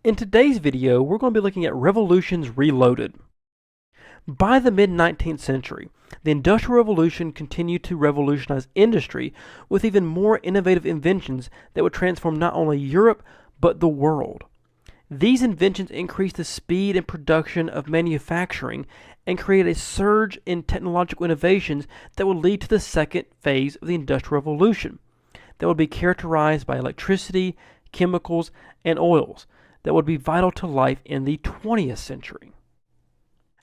In today's video, we're going to be looking at revolutions reloaded. By the mid-19th century, the Industrial Revolution continued to revolutionize industry with even more innovative inventions that would transform not only Europe, but the world. These inventions increased the speed and production of manufacturing and created a surge in technological innovations that would lead to the second phase of the Industrial Revolution, that would be characterized by electricity, chemicals, and oils that would be vital to life in the 20th century.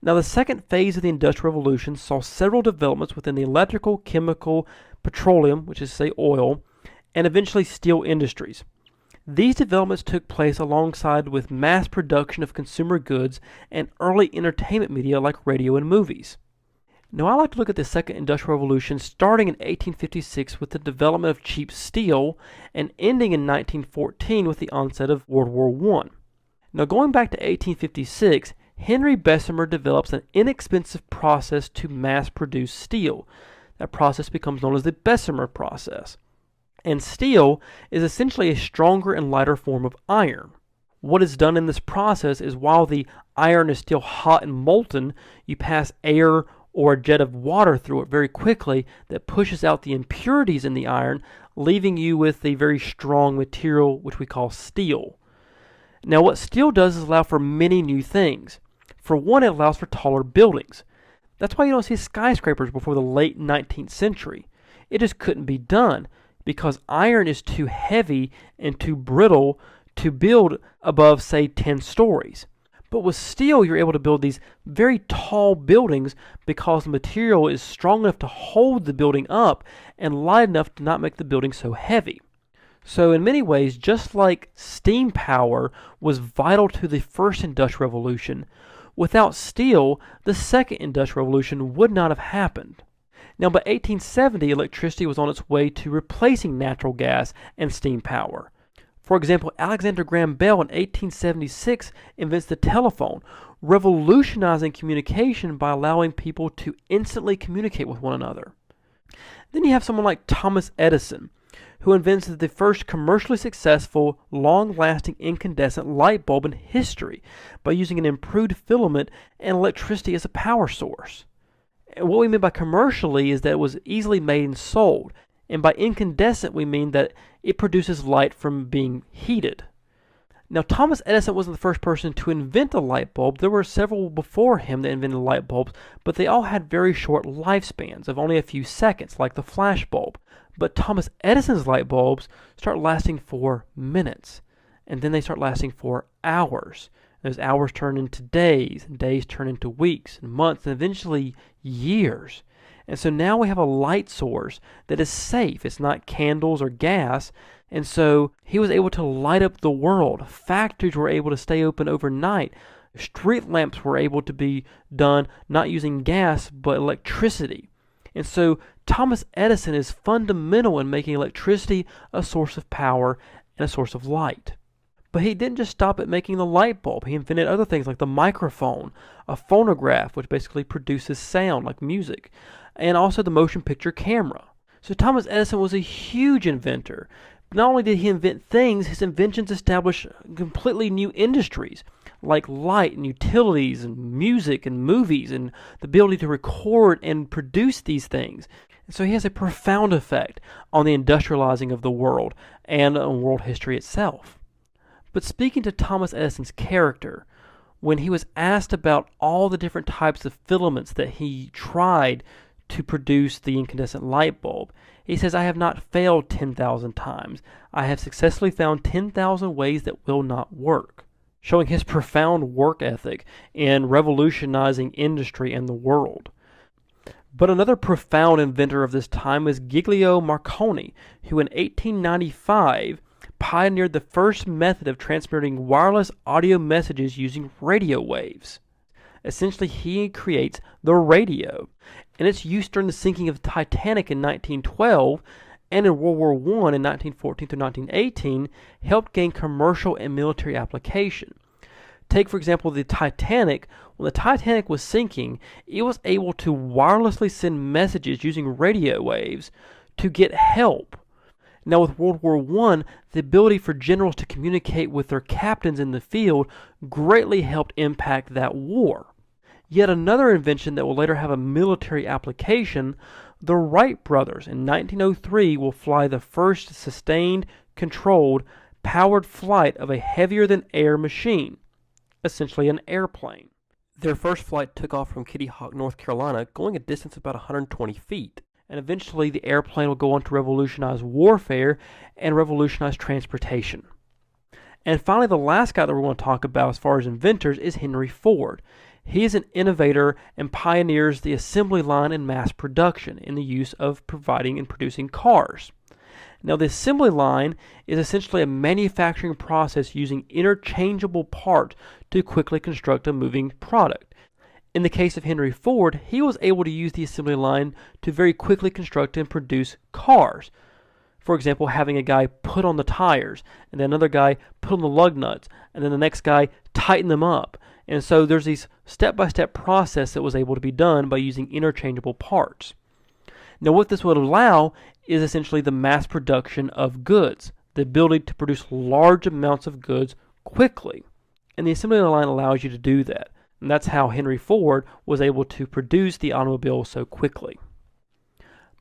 Now, the second phase of the Industrial Revolution saw several developments within the electrical, chemical, petroleum, which is to say oil, and eventually steel industries. These developments took place alongside with mass production of consumer goods and early entertainment media like radio and movies. Now, I like to look at the Second Industrial Revolution starting in 1856 with the development of cheap steel and ending in 1914 with the onset of World War I. Now, going back to 1856, Henry Bessemer develops an inexpensive process to mass produce steel. That process becomes known as the Bessemer process. And steel is essentially a stronger and lighter form of iron. What is done in this process is while the iron is still hot and molten, you pass air or a jet of water through it very quickly that pushes out the impurities in the iron, leaving you with a very strong material which we call steel. Now, what steel does is allow for many new things. For one, it allows for taller buildings. That's why you don't see skyscrapers before the late 19th century. It just couldn't be done because iron is too heavy and too brittle to build above, say, 10 stories. But with steel, you're able to build these very tall buildings because the material is strong enough to hold the building up and light enough to not make the building so heavy. So in many ways, just like steam power was vital to the first Industrial Revolution, without steel, the second Industrial Revolution would not have happened. Now, by 1870, electricity was on its way to replacing natural gas and steam power. For example, Alexander Graham Bell in 1876 invents the telephone, revolutionizing communication by allowing people to instantly communicate with one another. Then you have someone like Thomas Edison, who invents the first commercially successful, long-lasting incandescent light bulb in history by using an improved filament and electricity as a power source. And what we mean by commercially is that it was easily made and sold. And by incandescent, we mean that it produces light from being heated. Now, Thomas Edison wasn't the first person to invent a light bulb. There were several before him that invented light bulbs, but they all had very short lifespans of only a few seconds, like the flash bulb. But Thomas Edison's light bulbs start lasting for minutes, and then they start lasting for hours. Those hours turn into days, and days turn into weeks, and months, and eventually years. And so now we have a light source that is safe. It's not candles or gas. And so he was able to light up the world. Factories were able to stay open overnight. Street lamps were able to be done not using gas but electricity. And so Thomas Edison is fundamental in making electricity a source of power and a source of light. But he didn't just stop at making the light bulb. He invented other things like the microphone, a phonograph, which basically produces sound like music, and also the motion picture camera. So Thomas Edison was a huge inventor. Not only did he invent things, his inventions established completely new industries like light and utilities and music and movies and the ability to record and produce these things. And so he has a profound effect on the industrializing of the world and on world history itself. But speaking to Thomas Edison's character, when he was asked about all the different types of filaments that he tried to produce the incandescent light bulb, he says, "I have not failed 10,000 times. I have successfully found 10,000 ways that will not work," showing his profound work ethic in revolutionizing industry and the world. But another profound inventor of this time is Giglio Marconi, who in 1895 pioneered the first method of transmitting wireless audio messages using radio waves. Essentially, he creates the radio, and its use during the sinking of the Titanic in 1912 and in World War I in 1914 through 1918 helped gain commercial and military application. Take, for example, the Titanic. When the Titanic was sinking, it was able to wirelessly send messages using radio waves to get help. Now, with World War I, the ability for generals to communicate with their captains in the field greatly helped impact that war. Yet another invention that will later have a military application, the Wright brothers in 1903 will fly the first sustained, controlled, powered flight of a heavier-than-air machine, essentially an airplane. Their first flight took off from Kitty Hawk, North Carolina, going a distance of about 120 feet. And eventually the airplane will go on to revolutionize warfare and revolutionize transportation. And finally, the last guy that we're going to talk about as far as inventors is Henry Ford. He is an innovator and pioneers the assembly line and mass production in the use of providing and producing cars. Now, the assembly line is essentially a manufacturing process using interchangeable parts to quickly construct a moving product. In the case of Henry Ford, he was able to use the assembly line to very quickly construct and produce cars. For example, having a guy put on the tires, and then another guy put on the lug nuts, and then the next guy tighten them up. And so there's these step-by-step process that was able to be done by using interchangeable parts. Now, what this would allow is essentially the mass production of goods, the ability to produce large amounts of goods quickly. And the assembly line allows you to do that. And that's how Henry Ford was able to produce the automobile so quickly.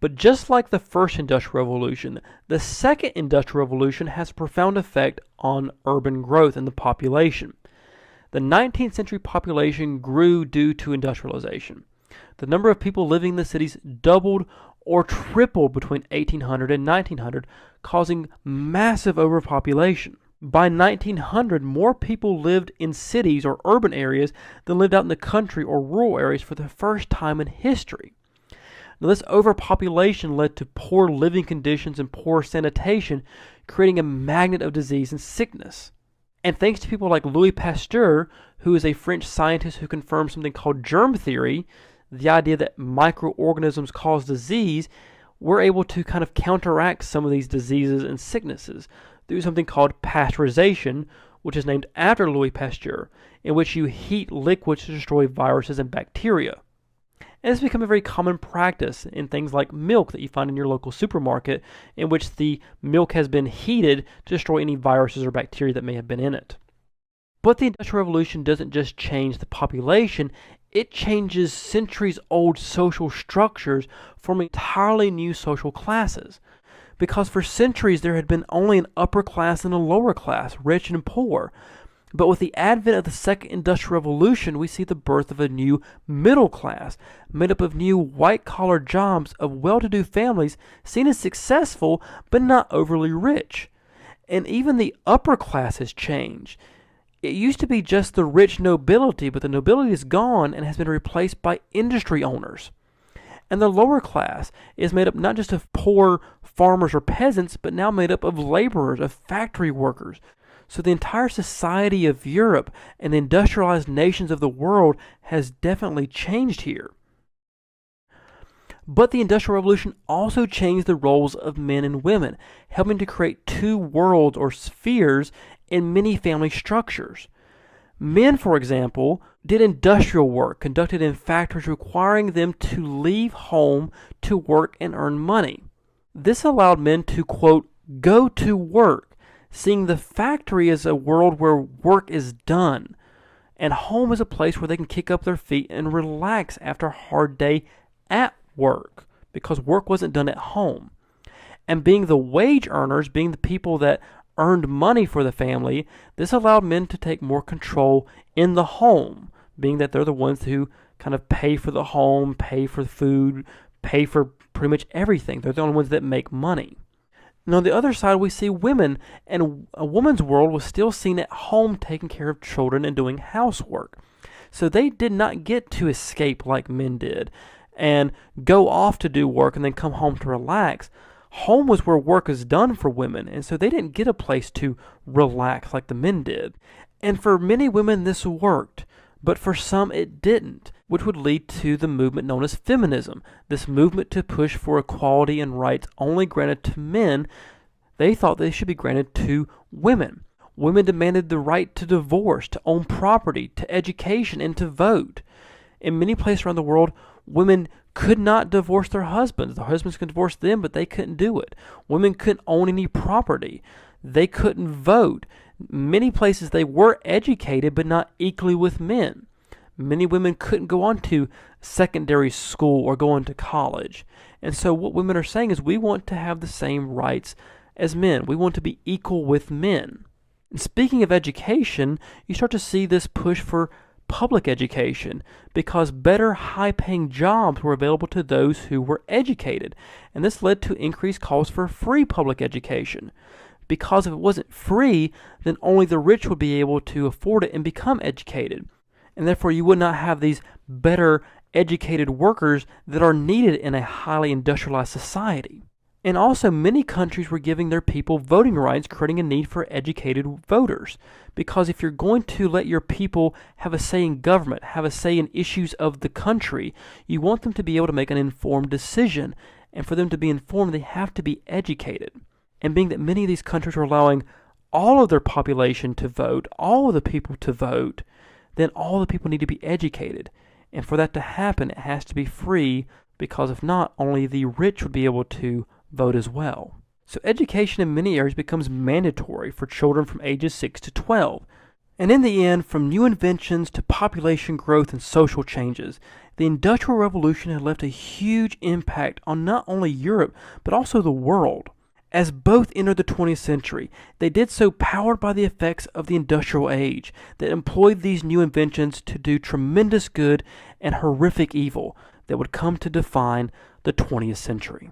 But just like the first Industrial Revolution, the second Industrial Revolution has a profound effect on urban growth and the population. The 19th century population grew due to industrialization. The number of people living in the cities doubled or tripled between 1800 and 1900, causing massive overpopulation. By 1900, more people lived in cities or urban areas than lived out in the country or rural areas for the first time in history. Now, this overpopulation led to poor living conditions and poor sanitation, creating a magnet of disease and sickness. And thanks to people like Louis Pasteur, who is a French scientist who confirmed something called germ theory, the idea that microorganisms cause disease, we're able to kind of counteract some of these diseases and sicknesses through something called pasteurization, which is named after Louis Pasteur, in which you heat liquids to destroy viruses and bacteria. And it's become a very common practice in things like milk that you find in your local supermarket, in which the milk has been heated to destroy any viruses or bacteria that may have been in it. But the Industrial Revolution doesn't just change the population, it changes centuries-old social structures, forming entirely new social classes. Because for centuries there had been only an upper class and a lower class, rich and poor. But with the advent of the Second Industrial Revolution, we see the birth of a new middle class, made up of new white-collar jobs of well-to-do families seen as successful but not overly rich. And even the upper class has changed. It used to be just the rich nobility, but the nobility is gone and has been replaced by industry owners. And the lower class is made up not just of poor farmers or peasants, but now made up of laborers, of factory workers. So the entire society of Europe and the industrialized nations of the world has definitely changed here. But the Industrial Revolution also changed the roles of men and women, helping to create two worlds or spheres in many family structures. Men, for example, did industrial work conducted in factories requiring them to leave home to work and earn money. This allowed men to, quote, go to work, seeing the factory as a world where work is done, and home is a place where they can kick up their feet and relax after a hard day at work, because work wasn't done at home. And being the wage earners, being the people that earned money for the family, this allowed men to take more control in the home, being that they're the ones who kind of pay for the home, pay for food, pay for pretty much everything. They're the only ones that make money. And on the other side, we see women, and a woman's world was still seen at home taking care of children and doing housework. So they did not get to escape like men did and go off to do work and then come home to relax. Home was where work is done for women, and so they didn't get a place to relax like the men did. And for many women this worked, but for some it didn't, which would lead to the movement known as feminism, this movement to push for equality and rights only granted to men. They thought they should be granted to women. Women demanded the right to divorce, to own property, to education, and to vote. In many places around the world, women could not divorce their husbands. Their husbands could divorce them, but they couldn't do it. Women couldn't own any property. They couldn't vote. Many places they were educated, but not equally with men. Many women couldn't go on to secondary school or go on to college. And so what women are saying is we want to have the same rights as men. We want to be equal with men. And speaking of education, you start to see this push for public education because better high-paying jobs were available to those who were educated. And this led to increased calls for free public education. Because if it wasn't free, then only the rich would be able to afford it and become educated. And therefore you would not have these better educated workers that are needed in a highly industrialized society. And also many countries were giving their people voting rights, creating a need for educated voters. Because if you're going to let your people have a say in government, have a say in issues of the country, you want them to be able to make an informed decision. And for them to be informed, they have to be educated. And being that many of these countries are allowing all of their population to vote, all of the people to vote, then all the people need to be educated. And for that to happen, it has to be free, because if not, only the rich would be able to vote as well. So education in many areas becomes mandatory for children from ages 6 to 12. And in the end, from new inventions to population growth and social changes, the Industrial Revolution had left a huge impact on not only Europe, but also the world. As both entered the 20th century, they did so powered by the effects of the Industrial Age that employed these new inventions to do tremendous good and horrific evil that would come to define the 20th century.